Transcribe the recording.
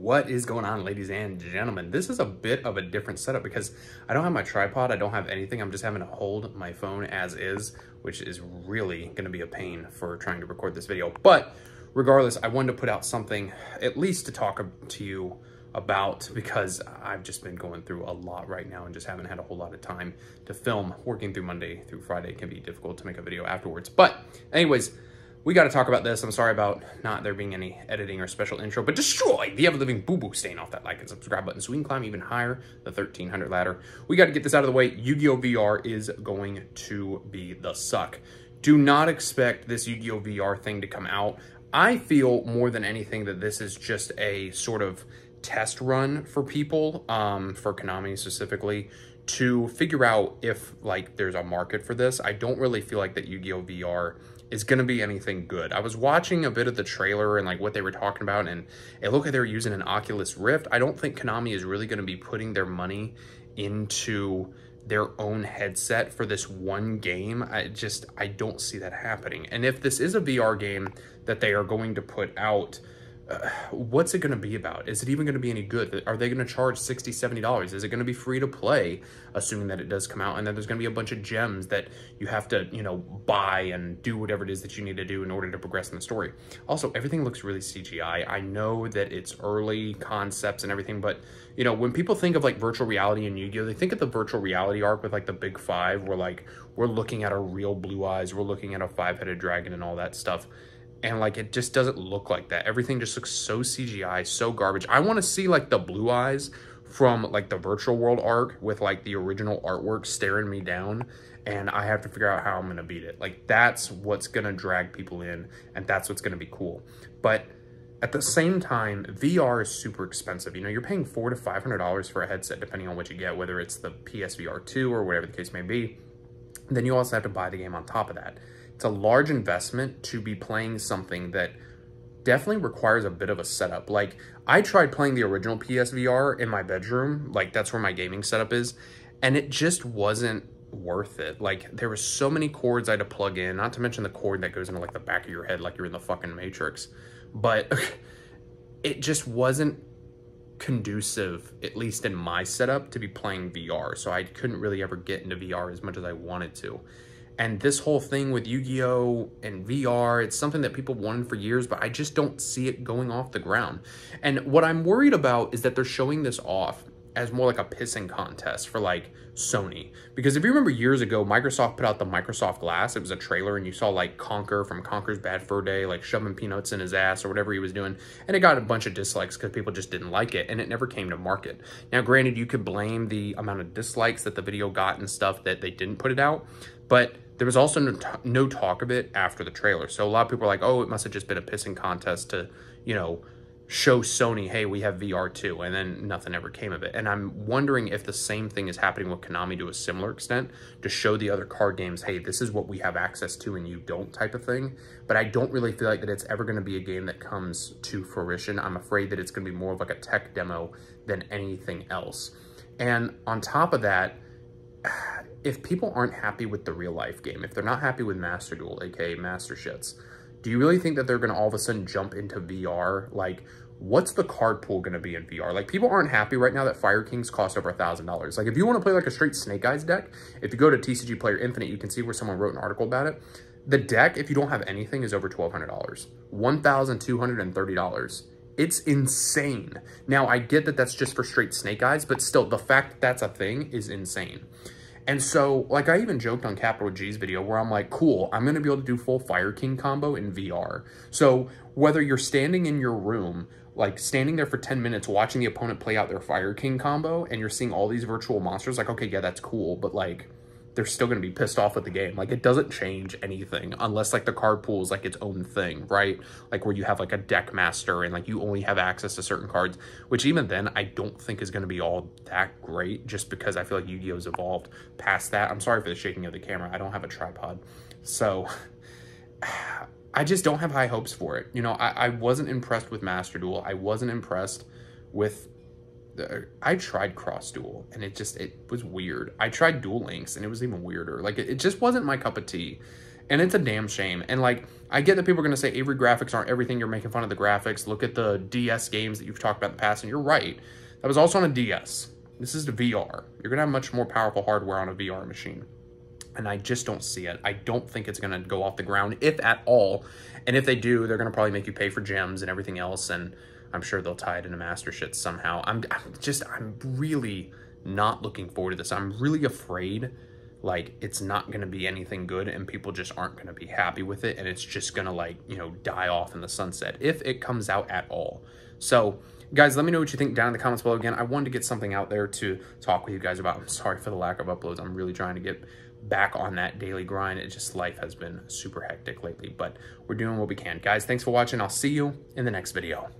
What is going on, ladies and gentlemen? This is a bit of a different setup because I don't have my tripod, I don't have anything. I'm just having to hold my phone as is, which is really going to be a pain for trying to record this video. But regardless, I wanted to put out something at least to talk to you about, because I've just been going through a lot right now and just haven't had a whole lot of time to film. Working through Monday through Friday can be difficult to make a video afterwards. But anyways, we got to talk about this. I'm sorry about not there being any editing or special intro, but destroy the ever-living boo-boo stain off that like and subscribe button so we can climb even higher, the 1300 ladder. We got to get this out of the way. Yu-Gi-Oh! VR is going to be the suck. Do not expect this Yu-Gi-Oh! VR thing to come out. I feel more than anything that this is just a sort of test run for people, for Konami specifically, to figure out if like there's a market for this. I don't really feel like that Yu-Gi-Oh! VR is going to be anything good. I was watching a bit of the trailer and like what they were talking about, and it looked like they were using an Oculus Rift. I don't think Konami is really going to be putting their money into their own headset for this one game. I don't see that happening. And if this is a VR game that they are going to put out, what's it going to be about? Is it even going to be any good? Are they going to charge $60, $70? Is it going to be free to play, assuming that it does come out? And then there's going to be a bunch of gems that you have to, you know, buy and do whatever it is that you need to do in order to progress in the story. Also, everything looks really CGI. I know that it's early concepts and everything, but, you know, when people think of like virtual reality in Yu-Gi-Oh!, they think of the virtual reality arc with like the big five, where like we're looking at a real blue eyes, we're looking at a five-headed dragon and all that stuff. And like, it just doesn't look like that. Everything just looks so CGI, so garbage. I want to see like the blue eyes from like the virtual world arc with like the original artwork staring me down. And I have to figure out how I'm going to beat it. Like, that's what's going to drag people in. And that's what's going to be cool. But at the same time, VR is super expensive. You know, you're paying $400 to $500 for a headset, depending on what you get, whether it's the PSVR 2 or whatever the case may be. Then you also have to buy the game on top of that. It's a large investment to be playing something that definitely requires a bit of a setup. Like, I tried playing the original PSVR in my bedroom. Like, that's where my gaming setup is. And it just wasn't worth it. Like, there were so many cords I had to plug in, not to mention the cord that goes into like the back of your head like you're in the fucking Matrix. But it just wasn't conducive, at least in my setup, to be playing VR. So I couldn't really ever get into VR as much as I wanted to. And this whole thing with Yu-Gi-Oh! And VR, it's something that people wanted for years, but I just don't see it going off the ground. And what I'm worried about is that they're showing this off as more like a pissing contest for like Sony. Because if you remember years ago, Microsoft put out the Microsoft Glass. It was a trailer, and you saw like Conker from Conker's Bad Fur Day, like shoving peanuts in his ass or whatever he was doing. And it got a bunch of dislikes because people just didn't like it, and it never came to market. Now, granted, you could blame the amount of dislikes that the video got and stuff that they didn't put it out, but there was also no talk of it after the trailer. So a lot of people are like, oh, it must have just been a pissing contest to, you know, show Sony, hey, we have VR too, and then nothing ever came of it. And I'm wondering if the same thing is happening with Konami to a similar extent, to show the other card games, hey, this is what we have access to and you don't, type of thing. But I don't really feel like that it's ever going to be a game that comes to fruition. I'm afraid that it's going to be more of like a tech demo than anything else. And on top of that, if people aren't happy with the real life game, if they're not happy with Master Duel, aka Master Shits, do you really think that they're going to all of a sudden jump into VR? Like, what's the card pool going to be in VR? Like, people aren't happy right now that Fire Kings cost over $1,000. Like, if you want to play like a straight Snake Eyes deck, if you go to TCG Player Infinite, you can see where someone wrote an article about it. The deck, if you don't have anything, is over $1,200, $1,230. It's insane. Now, I get that that's just for straight Snake Eyes, but still, the fact that that's a thing is insane. And so, like, I even joked on Capital G's video where I'm like, cool, I'm going to be able to do full Fire King combo in VR. So whether you're standing in your room, like standing there for 10 minutes watching the opponent play out their Fire King combo, and you're seeing all these virtual monsters, like, okay, yeah, that's cool, but like, they're still going to be pissed off with the game. Like, it doesn't change anything unless like the card pool is like its own thing, right? Like where you have like a deck master and like you only have access to certain cards, which even then I don't think is going to be all that great, just because I feel like Yu-Gi-Oh's evolved past that. I'm sorry for the shaking of the camera. I don't have a tripod. So I just don't have high hopes for it. You know, I wasn't impressed with Master Duel. I wasn't impressed with I tried Cross Duel, and it was weird. I tried Duel Links, and it was even weirder. Like, it just wasn't my cup of tea. And it's a damn shame. And like, I get that people are going to say Avery graphics aren't everything. You're making fun of the graphics. Look at the DS games that you've talked about in the past. And you're right. That was also on a DS. This is the VR. You're going to have much more powerful hardware on a VR machine. And I just don't see it. I don't think it's going to go off the ground, if at all. And if they do, they're going to probably make you pay for gems and everything else. And I'm sure they'll tie it into master shit somehow. I'm really not looking forward to this. I'm really afraid like it's not going to be anything good and people just aren't going to be happy with it. And it's just going to like, you know, die off in the sunset if it comes out at all. So guys, let me know what you think down in the comments below. Again, I wanted to get something out there to talk with you guys about. I'm sorry for the lack of uploads. I'm really trying to get back on that daily grind. It just, life has been super hectic lately, but we're doing what we can. Guys, thanks for watching. I'll see you in the next video.